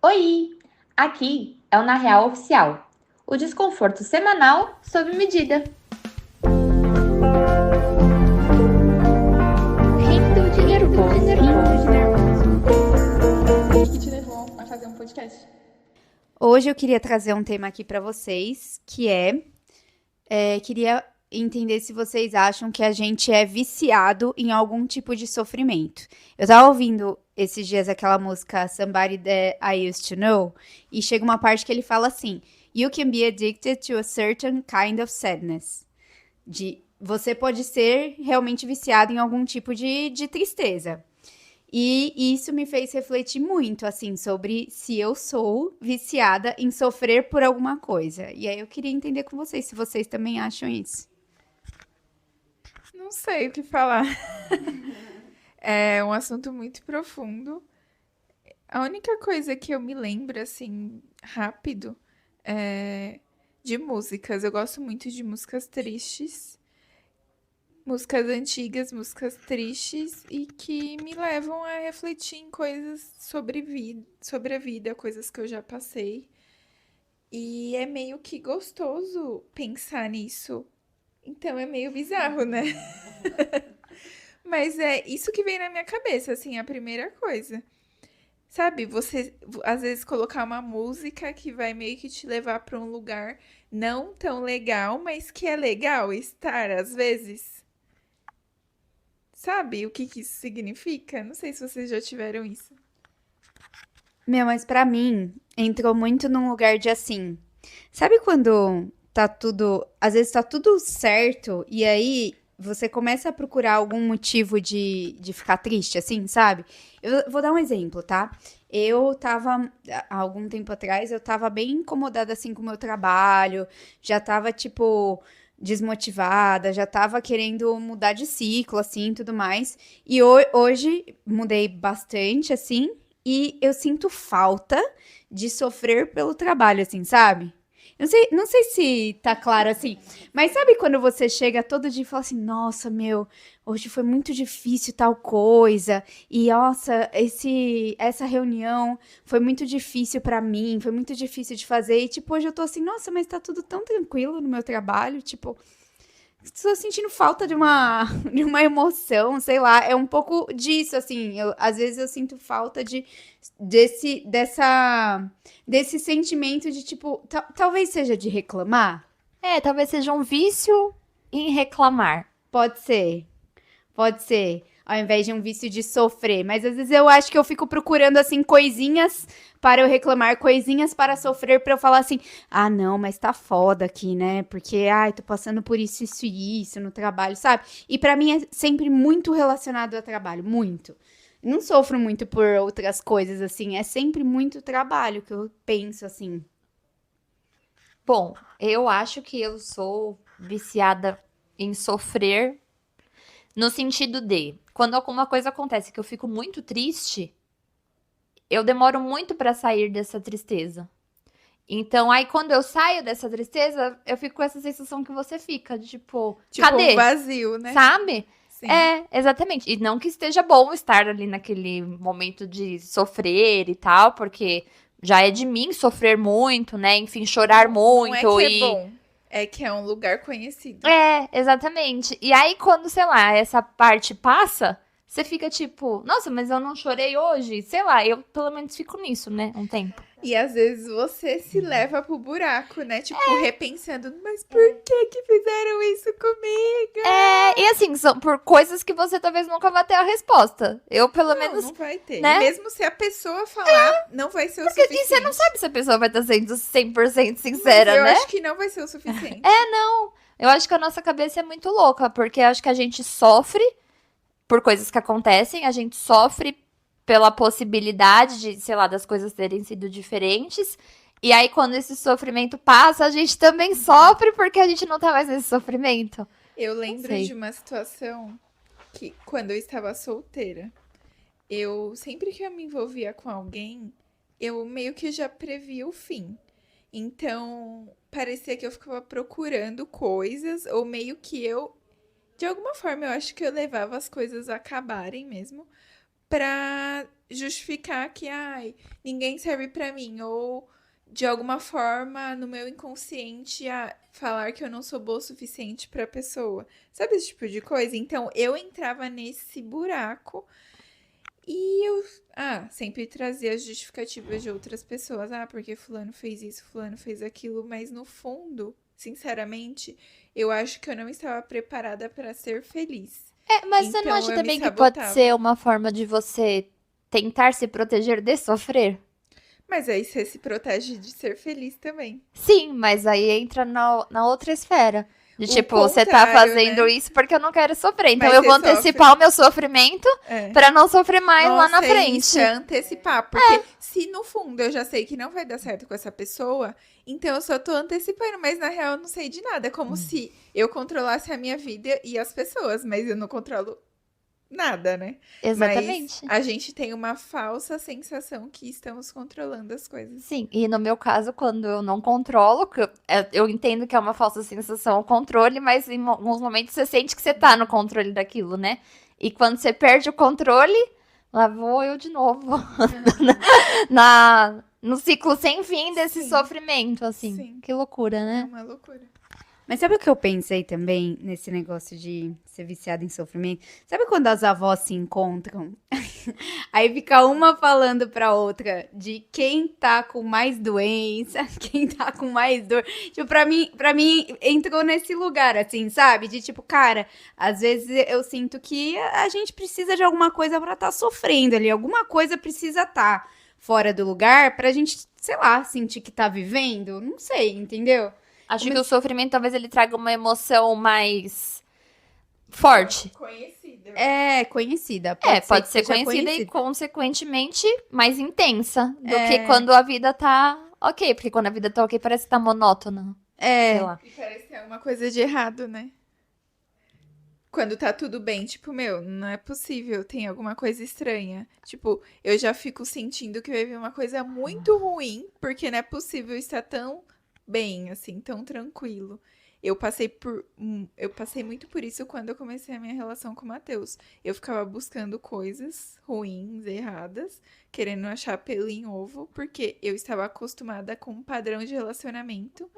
Oi! Aqui é o Na Real Oficial, o desconforto semanal sob medida. Rindo de nervoso, rindo de nervoso. O que te levou a fazer um podcast? Hoje eu queria trazer um tema aqui para vocês, que queria entender se vocês acham que a gente é viciado em algum tipo de sofrimento. Eu tava ouvindo esses dias aquela música Somebody That I Used to Know, e chega uma parte que ele fala assim: You can be addicted to a certain kind of sadness. Você pode ser realmente viciado em algum tipo de tristeza. E isso me fez refletir muito, assim, sobre se eu sou viciada em sofrer por alguma coisa. E aí eu queria entender com vocês, se vocês também acham isso. Não sei o que falar. É um assunto muito profundo. A única coisa que eu me lembro, assim, rápido, é de músicas. Eu gosto muito de músicas tristes, músicas antigas, músicas tristes e que me levam a refletir em coisas sobre a vida, coisas que eu já passei. E é meio que gostoso pensar nisso. Então é meio bizarro, né? Mas é isso que vem na minha cabeça, assim, a primeira coisa. Sabe, você às vezes colocar uma música que vai meio que te levar para um lugar não tão legal, mas que é legal estar às vezes. Sabe o que isso significa? Não sei se vocês já tiveram isso. Meu, mas pra mim, entrou muito num lugar de assim. Sabe quando tá tudo. Às vezes tá tudo certo, e aí você começa a procurar algum motivo de ficar triste, assim, sabe? Eu vou dar um exemplo, tá? Eu tava, há algum tempo atrás, eu tava bem incomodada, assim, com o meu trabalho, já tava, tipo, desmotivada, já tava querendo mudar de ciclo, assim, tudo mais. E hoje mudei bastante, assim, e eu sinto falta de sofrer pelo trabalho, assim, sabe? Eu não sei se tá claro assim, mas sabe quando você chega todo dia e fala assim, nossa, meu, hoje foi muito difícil tal coisa, e nossa, essa reunião foi muito difícil pra mim, foi muito difícil de fazer, e tipo, hoje eu tô assim, nossa, mas tá tudo tão tranquilo no meu trabalho, tipo, estou sentindo falta de uma, de uma emoção, sei lá. É um pouco disso, assim. Às vezes eu sinto falta desse sentimento de, tipo, talvez seja de reclamar. Talvez seja um vício em reclamar. Pode ser. Pode ser. Ao invés de um vício de sofrer. Mas às vezes eu acho que eu fico procurando, assim, coisinhas para eu reclamar, coisinhas para sofrer, para eu falar assim: ah, não, mas tá foda aqui, né? Porque, ai, tô passando por isso e isso no trabalho, sabe? E pra mim é sempre muito relacionado ao trabalho, muito. Não sofro muito por outras coisas, assim. É sempre muito trabalho que eu penso, assim. Bom, eu acho que eu sou viciada em sofrer no sentido de quando alguma coisa acontece que eu fico muito triste, eu demoro muito pra sair dessa tristeza. Então, aí quando eu saio dessa tristeza, eu fico com essa sensação que você fica, de tipo, Tipo um cadê? vazio, né? Sabe? Sim. Exatamente. E não que esteja bom estar ali naquele momento de sofrer e tal, porque já é de mim sofrer muito, né? Enfim, chorar Não é muito que é e. bom, é que é um lugar conhecido. Exatamente. E aí, quando, sei lá, essa parte passa, você fica tipo, nossa, mas eu não chorei hoje? Sei lá, eu pelo menos fico nisso, né? Um tempo. E às vezes você se leva pro buraco, né? Tipo, repensando, mas por que fizeram isso comigo? E assim, são por coisas que você talvez nunca vá ter a resposta. Eu, pelo menos. Não vai ter. né? E mesmo se a pessoa falar, não vai ser o E suficiente. você não sabe se a pessoa vai estar sendo 100% Mas sincera, eu né? acho que não vai ser o suficiente. Eu acho que a nossa cabeça é muito louca, porque eu acho que a gente sofre por coisas que acontecem, a gente sofre pela possibilidade de, sei lá, das coisas terem sido diferentes. E aí, quando esse sofrimento passa, a gente também sofre porque a gente não tá mais nesse sofrimento. Eu lembro sei. de uma situação que, quando eu estava solteira, eu sempre que eu me envolvia com alguém, eu meio que já previa o fim. Então, parecia que eu ficava procurando coisas, ou meio que eu, de alguma forma, eu acho que eu levava as coisas a acabarem mesmo, pra justificar que, ai, ninguém serve pra mim, ou de alguma forma no meu inconsciente falar que eu não sou boa o suficiente pra pessoa. Sabe esse tipo de coisa? Então eu entrava nesse buraco e eu sempre trazia as justificativas de outras pessoas. Ah, porque fulano fez isso, fulano fez aquilo, mas no fundo, sinceramente, eu acho que eu não estava preparada pra ser feliz. Mas você não Então acha eu me também que pode sabotava. ser uma forma de você tentar se proteger de sofrer? Mas aí você se protege de ser feliz também. Sim, mas aí entra na outra esfera. De O tipo, você tá contrário, fazendo né? isso porque eu não quero sofrer. Então Mas eu você vou sofre. antecipar o meu sofrimento É. pra não sofrer mais lá na Nossa, frente. isso é antecipar. Porque se no fundo eu já sei que não vai dar certo com essa pessoa, então eu só tô antecipando, mas na real eu não sei de nada. É como se eu controlasse a minha vida e as pessoas, mas eu não controlo nada, né? Exatamente. Mas a gente tem uma falsa sensação que estamos controlando as coisas. Sim, e no meu caso, quando eu não controlo, que eu entendo que é uma falsa sensação o controle, mas em alguns momentos você sente que você tá no controle daquilo, né? E quando você perde o controle, lá vou eu de novo. No ciclo sem fim desse Sim. sofrimento, assim. Sim. Que loucura, É né? uma loucura. Mas sabe o que eu pensei também nesse negócio de ser viciada em sofrimento? Sabe quando as avós se encontram? Aí fica uma falando pra outra de quem tá com mais doença, quem tá com mais dor. Tipo, pra mim entrou nesse lugar, assim, sabe? De tipo, cara, às vezes eu sinto que a gente precisa de alguma coisa pra tá sofrendo ali. Alguma coisa precisa tá fora do lugar pra gente, sei lá, sentir que tá vivendo. Não sei, entendeu? Acho que o sofrimento talvez ele traga uma emoção mais forte. Conhecida. É, conhecida. Pode que ser seja conhecida e, conhecida. consequentemente, mais intensa do que quando a vida tá ok. Porque quando a vida tá ok, parece que tá monótona. Sei lá. E parece que tem alguma coisa de errado, né? Quando tá tudo bem, tipo, meu, não é possível, tem alguma coisa estranha. Tipo, eu já fico sentindo que vai vir uma coisa muito ruim, porque não é possível estar tão bem, assim, tão tranquilo. Eu passei muito por isso quando eu comecei a minha relação com o Matheus. Eu ficava buscando coisas ruins, erradas, querendo achar pelo em ovo, porque eu estava acostumada com um padrão de relacionamento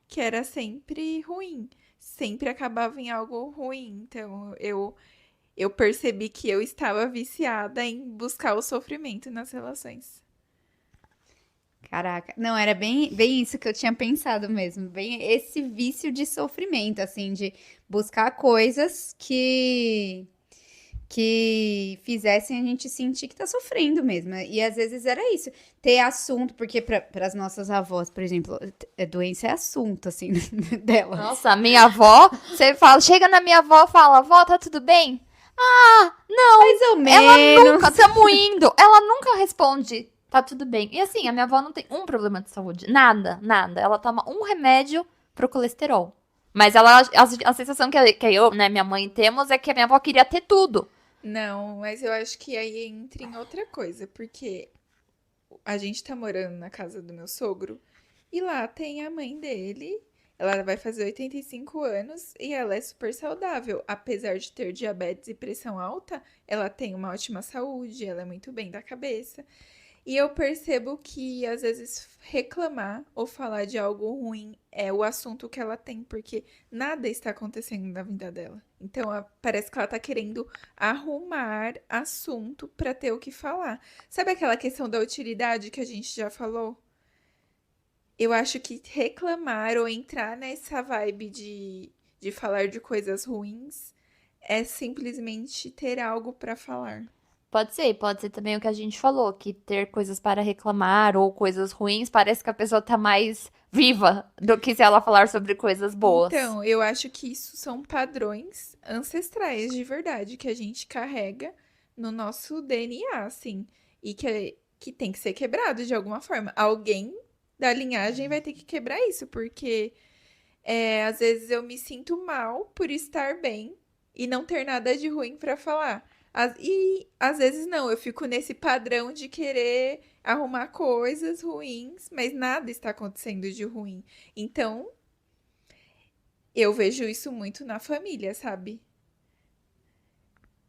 que era sempre ruim, sempre acabava em algo ruim. Então eu percebi que eu estava viciada em buscar o sofrimento nas relações. Caraca, não, era bem isso que eu tinha pensado mesmo, bem esse vício de sofrimento, assim, de buscar coisas que fizessem a gente sentir que tá sofrendo mesmo. E às vezes era isso, ter assunto, porque para as nossas avós, por exemplo, doença é assunto, assim, delas. Nossa, a minha avó, você fala, chega na minha avó e fala, vó, tá tudo bem? Mais ou menos. Nunca, tamo indo. Ela nunca responde, tá tudo bem. E assim, a minha avó não tem um problema de saúde. Nada, nada. Ela toma um remédio pro colesterol. Mas a sensação que eu, né, minha mãe temos é que a minha avó queria ter tudo. Não, mas eu acho que aí entra em outra coisa, porque a gente tá morando na casa do meu sogro e lá tem a mãe dele. Ela vai fazer 85 anos e ela é super saudável. Apesar de ter diabetes e pressão alta, ela tem uma ótima saúde, ela é muito bem da cabeça. E eu percebo que às vezes reclamar ou falar de algo ruim é o assunto que ela tem, porque nada está acontecendo na vida dela. Então parece que ela tá querendo arrumar assunto para ter o que falar. Sabe aquela questão da utilidade que a gente já falou? Eu acho que reclamar ou entrar nessa vibe de falar de coisas ruins é simplesmente ter algo para falar. Pode ser também o que a gente falou, que ter coisas para reclamar ou coisas ruins, parece que a pessoa tá mais viva do que se ela falar sobre coisas boas. Então, eu acho que isso são padrões ancestrais de verdade que a gente carrega no nosso DNA, assim, e que tem que ser quebrado de alguma forma. Alguém da linhagem vai ter que quebrar isso, porque às vezes eu me sinto mal por estar bem e não ter nada de ruim pra falar. E às vezes não, eu fico nesse padrão de querer arrumar coisas ruins, mas nada está acontecendo de ruim. Então, eu vejo isso muito na família, sabe?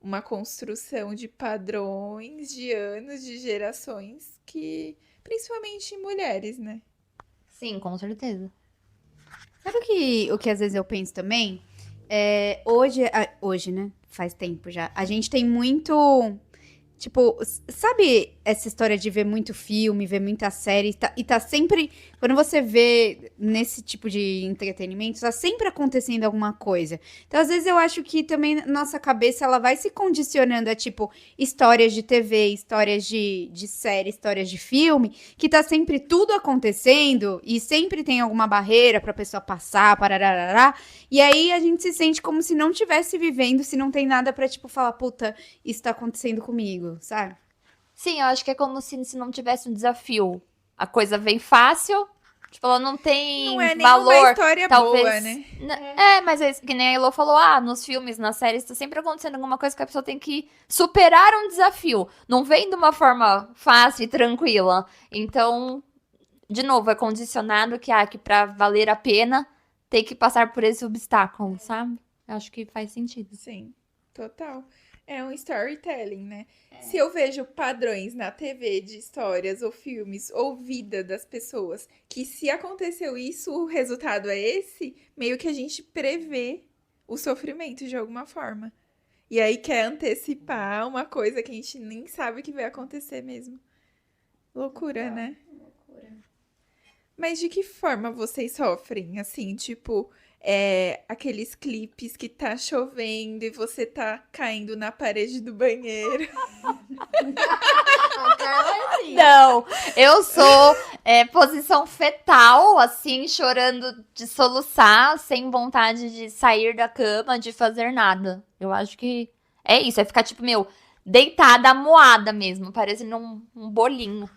uma construção de padrões, de anos, de gerações, que principalmente em mulheres, né? Sim, com certeza. Sabe o que às vezes eu penso também? Hoje, né? Faz tempo já. A gente tem muito. Tipo, sabe essa história de ver muito filme, ver muita série e tá sempre. Quando você vê nesse tipo de entretenimento, tá sempre acontecendo alguma coisa. Então, às vezes, eu acho que também nossa cabeça ela vai se condicionando a, tipo, histórias de TV, histórias de série, histórias de filme, que tá sempre tudo acontecendo e sempre tem alguma barreira pra pessoa passar, pararará. E aí a gente se sente como se não tivesse vivendo, se não tem nada pra, tipo, falar, puta, isso tá acontecendo comigo, sabe? Sim, eu acho que é como se não tivesse um desafio. A coisa vem fácil, tipo, ela não tem Não é nenhuma valor. história Talvez. boa, né? Mas é isso que nem a Elo falou, nos filmes, nas séries, tá sempre acontecendo alguma coisa que a pessoa tem que superar um desafio. Não vem de uma forma fácil e tranquila. Então, de novo, é condicionado que pra valer a pena, tem que passar por esse obstáculo, sabe? Eu acho que faz sentido. Sim, total. É um storytelling, né? Se eu vejo padrões na TV de histórias ou filmes ou vida das pessoas, que se aconteceu isso, o resultado é esse, meio que a gente prevê o sofrimento de alguma forma. E aí quer antecipar uma coisa que a gente nem sabe que vai acontecer mesmo. Loucura, né? Mas de que forma vocês sofrem? Assim, tipo, aqueles clipes que tá chovendo e você tá caindo na parede do banheiro. Não, eu sou posição fetal, assim, chorando de soluçar, sem vontade de sair da cama, de fazer nada. Eu acho que é isso, é ficar, tipo, deitada, amuada mesmo, parecendo um bolinho.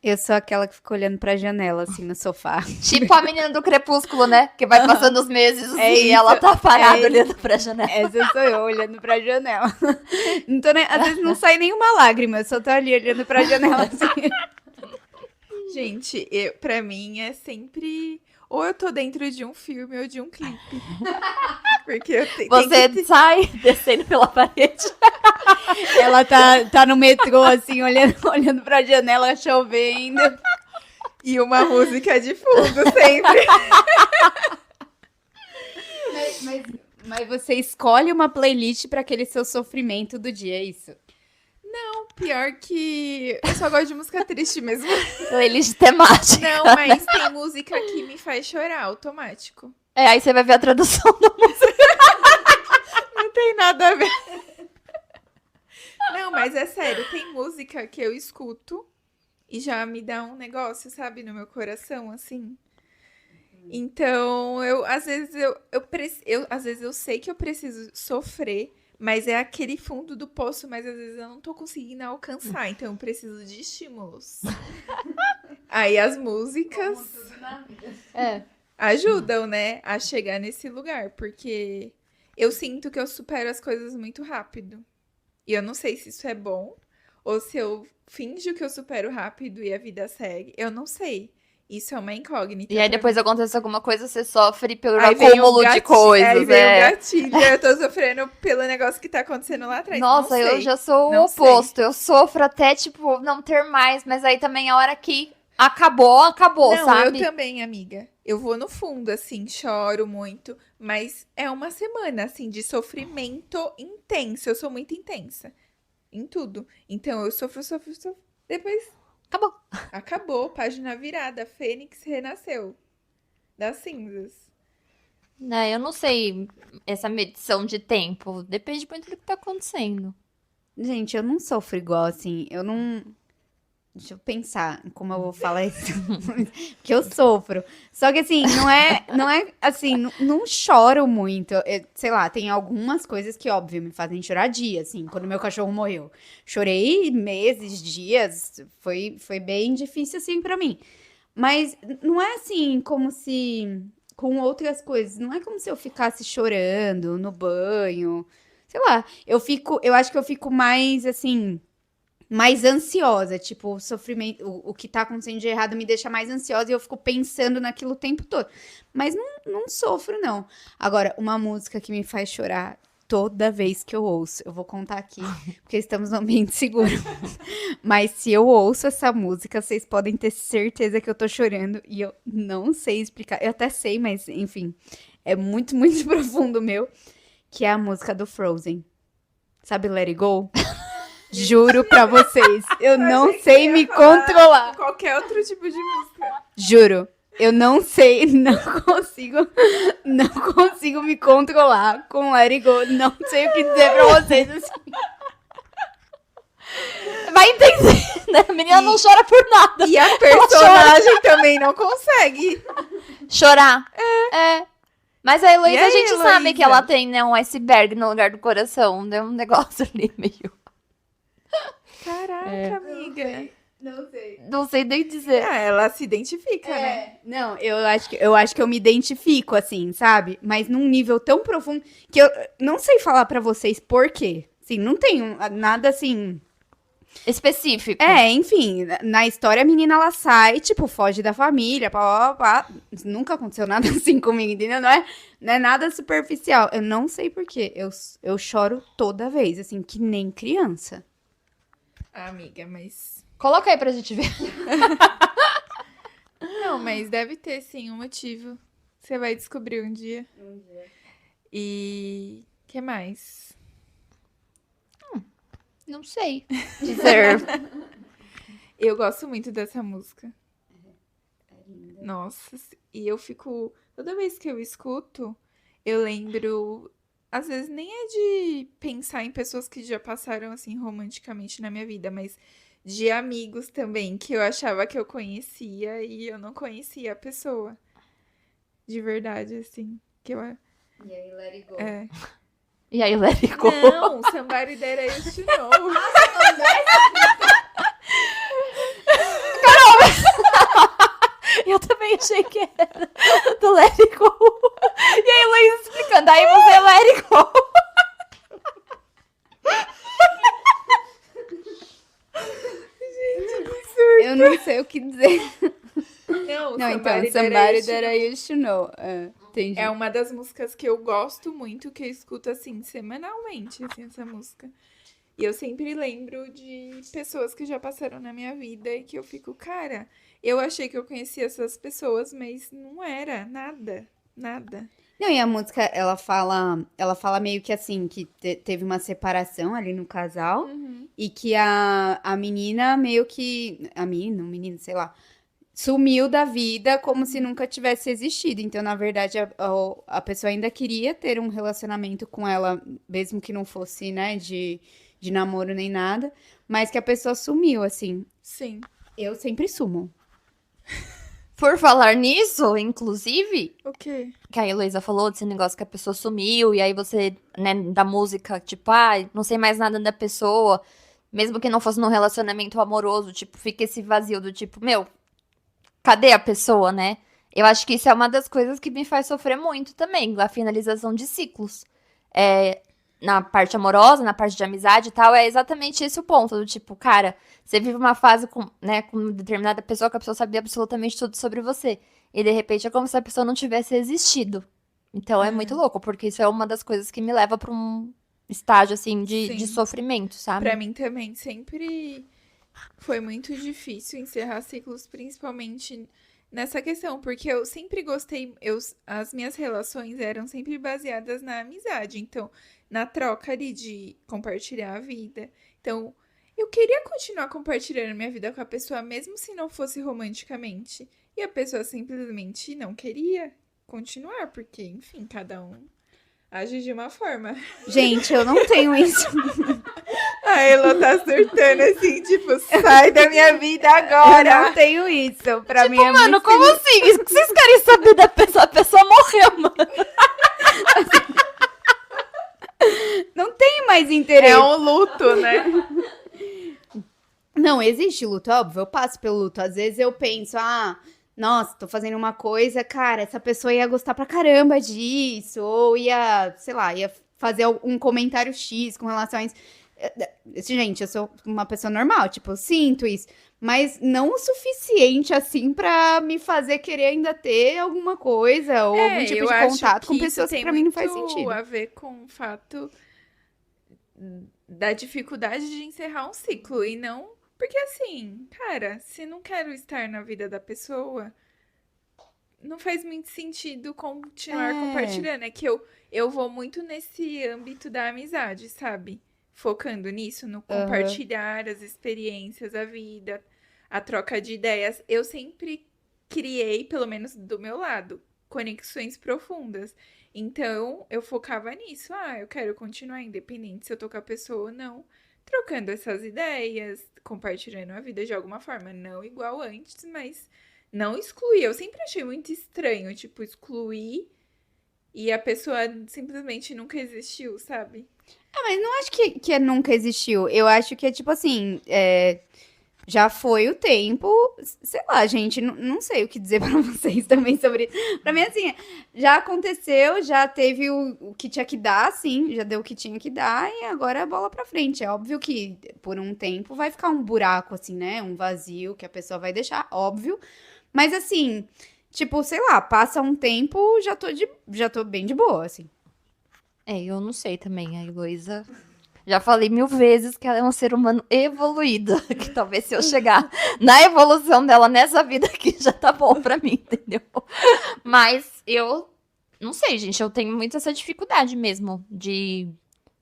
Eu sou aquela que fica olhando pra janela, assim, no sofá. Tipo a menina do Crepúsculo, né? Que vai passando os meses e isso, ela tá parada é olhando pra janela. Essa sou eu, olhando pra janela. Às vezes não sai nenhuma lágrima, eu só tô ali olhando pra janela, assim. Gente, pra mim é sempre. Ou eu tô dentro de um filme ou de um clipe. Porque eu tenho. Você sai descendo pela parede. Ela tá no metrô, assim, olhando pra janela, chovendo. E uma música de fundo sempre. Mas você escolhe uma playlist pra aquele seu sofrimento do dia, é isso? Pior que. Eu só gosto de música triste mesmo. Playlist temática. Não, mas tem música que me faz chorar, automático. Aí você vai ver a tradução da música. Não tem nada a ver. Não, mas é sério, tem música que eu escuto e já me dá um negócio, sabe, no meu coração, assim. Então, às vezes às vezes eu sei que eu preciso sofrer, mas é aquele fundo do poço, mas às vezes eu não tô conseguindo alcançar, então eu preciso de estímulos. Aí as músicas ajudam, né, a chegar nesse lugar, porque eu sinto que eu supero as coisas muito rápido. E eu não sei se isso é bom, ou se eu finjo que eu supero rápido e a vida segue. Eu não sei. Isso é uma incógnita. E aí pra depois mim. acontece alguma coisa, você sofre pelo Aí vem o acúmulo de gatilho, coisas. Aí vem o gatilho, eu tô sofrendo pelo negócio que tá acontecendo lá atrás. Nossa, Não eu sei. já sou o Não oposto. Eu sofro até, tipo, não ter mais, mas aí também a hora que acabou, Não, sabe? eu também, amiga. Eu vou no fundo, assim, choro muito. Mas é uma semana, assim, de sofrimento intenso. Eu sou muito intensa em tudo. Então eu sofro. Depois acabou, página virada. Fênix renasceu das cinzas. Né, eu não sei essa medição de tempo. Depende muito do que tá acontecendo. Gente, eu não sofro igual, assim, eu não... Deixa eu pensar em como eu vou falar isso. Porque eu sofro. Só que, assim, não é assim, não choro muito. Sei lá, tem algumas coisas que, óbvio, me fazem chorar dias, assim. Quando meu cachorro morreu. Chorei meses, dias. Foi bem difícil, assim, pra mim. Mas não é, assim, como se... Com outras coisas. Não é como se eu ficasse chorando no banho. Sei lá. Eu acho que eu fico mais, assim... mais ansiosa, tipo, o sofrimento, o que tá acontecendo de errado me deixa mais ansiosa e eu fico pensando naquilo o tempo todo. Mas não sofro, não. Agora, uma música que me faz chorar toda vez que eu ouço. Eu vou contar aqui, porque estamos num ambiente seguro. Mas se eu ouço essa música, vocês podem ter certeza que eu tô chorando. E eu não sei explicar. Eu até sei, mas enfim. É muito, muito profundo meu. Que é a música do Frozen. Sabe Let It Go? Juro pra vocês. Eu não sei me controlar. Qualquer outro tipo de música. Juro. Eu não sei, não consigo me controlar com Let It Go. Não sei o que dizer pra vocês. Assim. Vai entender, né? A menina não chora por nada. E a personagem também não consegue. Chorar. É. Mas a Heloísa, E aí, a gente sabe Heloísa? que ela tem, né, um iceberg no lugar do coração. Deu um negócio ali meio... Caraca, amiga. Não sei. Não sei nem dizer. Ela se identifica, né? Não, eu acho que eu me identifico, assim, sabe? Mas num nível tão profundo que eu não sei falar pra vocês por quê. Assim, não tem nada assim. Específico. Enfim, na história a menina ela sai, tipo, foge da família, pá. Nunca aconteceu nada assim comigo, entendeu? Não é nada superficial. Eu não sei por quê. Eu choro toda vez, assim, que nem criança. Ah, amiga, mas... Coloca aí pra gente ver. Não, mas deve ter, sim, um motivo. Você vai descobrir um dia. E... que mais? Não sei dizer. Eu gosto muito dessa música. Nossa, e eu fico... Toda vez que eu escuto, eu lembro... Às vezes nem é de pensar em pessoas que já passaram, assim, romanticamente na minha vida, mas de amigos também, que eu achava que eu conhecia e eu não conhecia a pessoa. De verdade, assim. Que eu... E aí, Let It Go. É. E aí, Let It Go. Não, Somebody That I Used to Know. Eu também achei que era do Let It Go. E aí, Heloísa explicando. Aí você Let It Go. Eu não sei o que dizer. Não, Então, Somebody Somebody That That I I Used to Know. Entendi. É uma das músicas que eu gosto muito, que eu escuto, assim, semanalmente, assim, essa música. E eu sempre lembro de pessoas que já passaram na minha vida e que eu fico, cara, eu achei que eu conhecia essas pessoas, mas não era nada. Não, e a música, ela fala meio que assim, que teve uma separação ali no casal, e que a menina meio que, o menino, sei lá, sumiu da vida como se nunca tivesse existido. Então, na verdade, a pessoa ainda queria ter um relacionamento com ela, mesmo que não fosse, né, de namoro nem nada, mas que a pessoa sumiu, assim. Sim. Eu sempre sumo. Por falar nisso, inclusive, O quê? que a Heloísa falou desse negócio que a pessoa sumiu, e aí você, né, da música, tipo, não sei mais nada da pessoa, mesmo que não fosse num relacionamento amoroso, tipo, fica esse vazio do tipo, meu, cadê a pessoa, né? Eu acho que isso é uma das coisas que me faz sofrer muito também, a finalização de ciclos. Na parte amorosa, na parte de amizade e tal, é exatamente esse o ponto, do tipo, cara, você vive uma fase com determinada pessoa que a pessoa sabia absolutamente tudo sobre você. E de repente é como se a pessoa não tivesse existido. Então é muito louco, porque isso é uma das coisas que me leva pra um estágio, assim, de Sim. sofrimento, sabe? Pra mim também sempre foi muito difícil encerrar ciclos, principalmente nessa questão, porque eu sempre gostei, as minhas relações eram sempre baseadas na amizade, então, na troca ali de compartilhar a vida. Então, eu queria continuar compartilhando minha vida com a pessoa, mesmo se não fosse romanticamente. E a pessoa simplesmente não queria continuar, porque, enfim, cada um age de uma forma. Gente, eu não tenho isso. A Elo tá surtando assim, tipo, sai da minha vida Eu agora. não tenho isso. Pra mim é Mano, muito como assim? Isso que vocês querem saber da pessoa? A pessoa morreu, mano. Não tem mais interesse. É um luto, né? Não, existe luto, óbvio, eu passo pelo luto. Às vezes eu penso, nossa, tô fazendo uma coisa, cara, essa pessoa ia gostar pra caramba disso, ou ia, sei lá, ia fazer um comentário X com relação a isso. Gente, eu sou uma pessoa normal, tipo, eu sinto isso. mas não o suficiente assim pra me fazer querer ainda ter alguma coisa ou algum tipo eu de acho contato com que isso pessoas que tem pra mim não faz muito sentido. a ver com o fato da dificuldade de encerrar um ciclo e não porque assim, cara, se não quero estar na vida da pessoa, não faz muito sentido continuar É. compartilhando. É que eu vou muito nesse âmbito da amizade, sabe? Focando nisso, no Aham. compartilhar as experiências, a vida, a troca de ideias. Eu sempre criei, pelo menos do meu lado, conexões profundas. Então, eu focava nisso. Ah, eu quero continuar independente se eu tô com a pessoa ou não. Trocando essas ideias, compartilhando a vida de alguma forma. Não igual antes, mas não excluir. Eu sempre achei muito estranho, tipo, excluir e a pessoa simplesmente nunca existiu, sabe? Mas não acho que nunca existiu. Eu acho que é tipo assim, já foi o tempo, sei lá, gente, não sei o que dizer pra vocês também sobre isso. Pra mim, assim, já aconteceu, já teve o que tinha que dar, sim, já deu o que tinha que dar, e agora é bola pra frente. É óbvio que por um tempo vai ficar um buraco, assim, né? Um vazio que a pessoa vai deixar, óbvio. Mas assim, tipo, sei lá, passa um tempo, já tô bem de boa, assim. Eu não sei também, a Heloísa. Já falei 1000 vezes que ela é um ser humano evoluído. Que talvez se eu chegar na evolução dela nessa vida aqui já tá bom pra mim, entendeu? Mas eu não sei, gente. Eu tenho muito essa dificuldade mesmo de.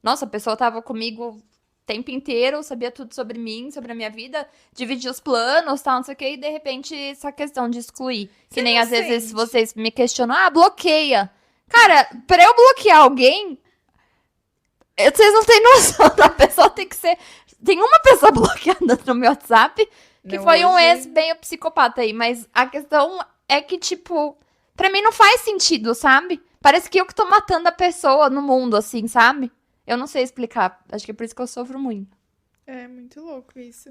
Nossa, a pessoa tava comigo o tempo inteiro, sabia tudo sobre mim, sobre a minha vida, dividia os planos, tal, não sei o quê, e de repente essa questão de excluir. Que Você nem não às vezes sente? vocês me questionam, bloqueia. Cara, pra eu bloquear alguém, vocês não têm noção da pessoa tem que ser. Tem uma pessoa bloqueada no meu WhatsApp que Não, foi um ex hoje. bem psicopata aí, mas a questão é que, tipo, pra mim não faz sentido, sabe? Parece que eu que tô matando a pessoa no mundo, assim, sabe? Eu não sei explicar. Acho que é por isso que eu sofro muito. É muito louco isso.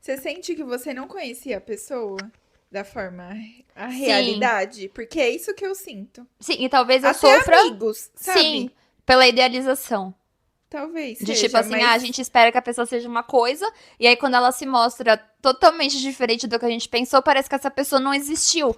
Você sente que você não conhecia a pessoa da forma, a Sim, realidade? Porque é isso que eu sinto. sim, e talvez eu Até sofra, amigos, sim, sabe? pela idealização. Talvez De tipo seja, assim, a mas gente espera que a pessoa seja uma coisa, e aí quando ela se mostra totalmente diferente do que a gente pensou, parece que essa pessoa não existiu.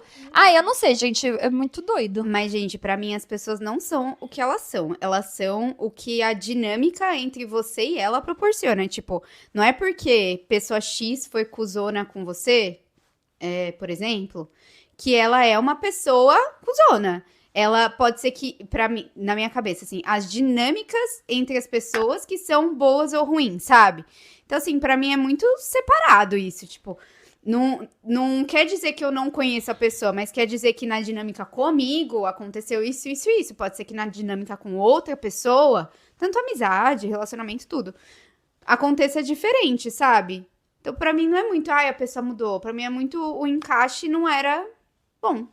Eu não sei, gente, é muito doido. Mas, gente, pra mim as pessoas não são o que elas são. Elas são o que a dinâmica entre você e ela proporciona. Tipo, não é porque pessoa X foi cuzona com você, por exemplo, que ela é uma pessoa cuzona. Ela pode ser que, pra mim, na minha cabeça, assim, as dinâmicas entre as pessoas que são boas ou ruins, sabe? Então, assim, pra mim é muito separado isso. Tipo, não quer dizer que eu não conheço a pessoa, mas quer dizer que na dinâmica comigo aconteceu isso, isso e isso. Pode ser que na dinâmica com outra pessoa, tanto amizade, relacionamento, tudo, aconteça diferente, sabe? Então, pra mim, não é muito, a pessoa mudou. Pra mim é muito, o encaixe não era bom.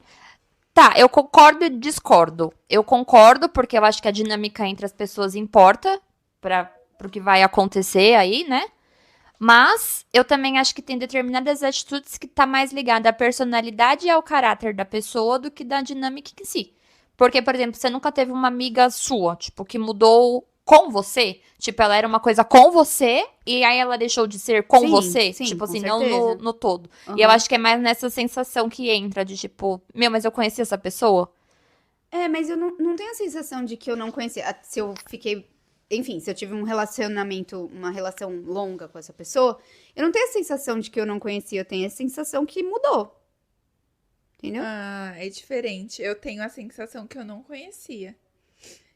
Tá, eu concordo e discordo. Eu concordo porque eu acho que a dinâmica entre as pessoas importa para pro que vai acontecer aí, né? Mas eu também acho que tem determinadas atitudes que tá mais ligada à personalidade e ao caráter da pessoa do que da dinâmica em si. Porque, por exemplo, você nunca teve uma amiga sua, tipo, que mudou com você? Tipo, ela era uma coisa com você e aí ela deixou de ser com Sim, você? sim, Tipo com assim, não no, certeza. no todo. E eu Aham. acho que é mais nessa sensação que entra de tipo, meu, mas eu conheci essa pessoa? Mas eu não tenho a sensação de que eu não conhecia. Se eu fiquei. Enfim, se eu tive um relacionamento, uma relação longa com essa pessoa, eu não tenho a sensação de que eu não conhecia, eu tenho a sensação que mudou. Entendeu? é diferente. Eu tenho a sensação que eu não conhecia.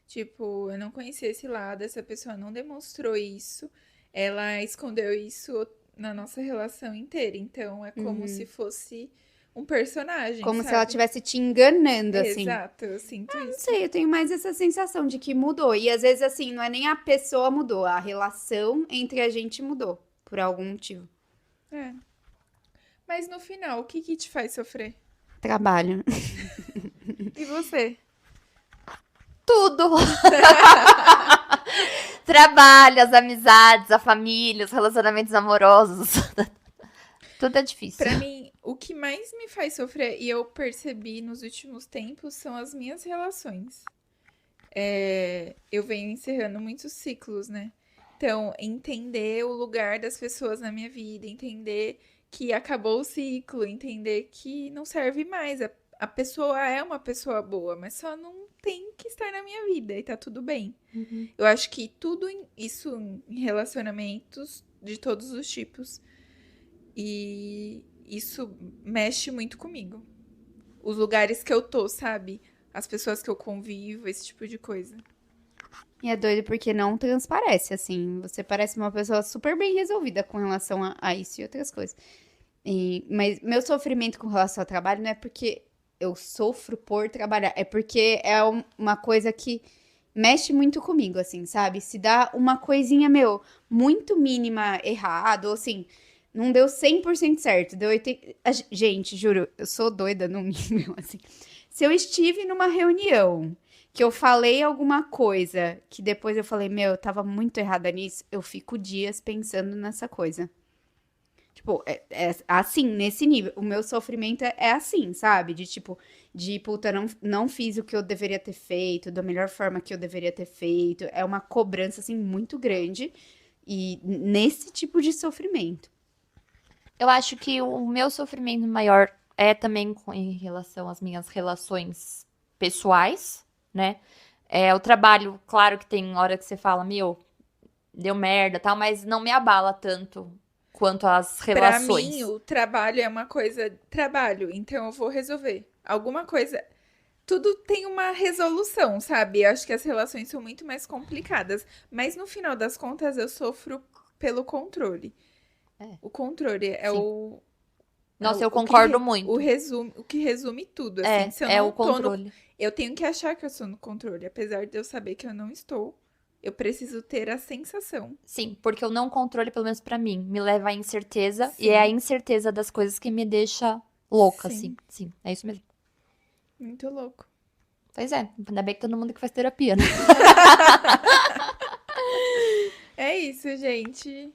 Tipo, eu não conhecia esse lado, essa pessoa não demonstrou isso. Ela escondeu isso na nossa relação inteira. Então é como se fosse um personagem, Como se ela sabe? estivesse te enganando, assim. Exato, eu sinto Não isso. sei, eu tenho mais essa sensação de que mudou. E às vezes, assim, não é nem a pessoa mudou, a relação entre a gente mudou, por algum motivo. É. Mas no final, o que que te faz sofrer? Trabalho. E você? Tudo! Trabalho, as amizades, a família, os relacionamentos amorosos. Tudo é difícil. Pra mim, o que mais me faz sofrer, e eu percebi nos últimos tempos, são as minhas relações. Eu venho encerrando muitos ciclos, né? Então, entender o lugar das pessoas na minha vida, entender que acabou o ciclo, entender que não serve mais. A pessoa é uma pessoa boa, mas só não tem que estar na minha vida e tá tudo bem. Eu acho que isso em relacionamentos de todos os tipos. E isso mexe muito comigo. Os lugares que eu tô, sabe? As pessoas que eu convivo, esse tipo de coisa. E é doido porque não transparece, assim. Você parece uma pessoa super bem resolvida com relação a isso e outras coisas. Mas meu sofrimento com relação ao trabalho não é porque eu sofro por trabalhar, é porque é uma coisa que mexe muito comigo, assim, sabe? Se dá uma coisinha, muito mínima errado, ou assim, não deu 100% certo, deu 80%. Gente, juro, eu sou doida no nível, assim. Se eu estive numa reunião que eu falei alguma coisa que depois eu falei, eu tava muito errada nisso, eu fico dias pensando nessa coisa. Tipo, é assim, nesse nível. O meu sofrimento é assim, sabe? Puta, não fiz o que eu deveria ter feito, da melhor forma que eu deveria ter feito. É uma cobrança, assim, muito grande. E nesse tipo de sofrimento. Eu acho que o meu sofrimento maior é também em relação às minhas relações pessoais, né? O trabalho, claro que tem hora que você fala, deu merda e tal, mas não me abala tanto quanto as Pra relações. mim, o trabalho é uma coisa. Trabalho, então eu vou resolver. Alguma coisa. Tudo tem uma resolução, sabe? Eu acho que as relações são muito mais complicadas. Mas no final das contas, eu sofro pelo controle. O controle é Sim. o. Nossa, eu o que concordo muito. O que resume tudo, assim. Se eu É não o tô no controle. Eu tenho que achar que eu sou no controle, apesar de eu saber que eu não estou. Eu preciso ter a sensação. Sim, porque o não controle, pelo menos pra mim, me leva à incerteza. Sim. E é a incerteza das coisas que me deixa louca, Sim. assim. Sim, é isso mesmo. Muito louco. Pois é, ainda bem que todo mundo que faz terapia, né? É isso, gente.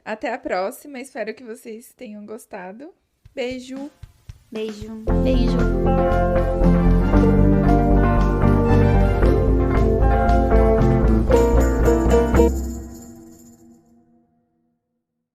Até a próxima. Espero que vocês tenham gostado. Beijo. Beijo. Beijo.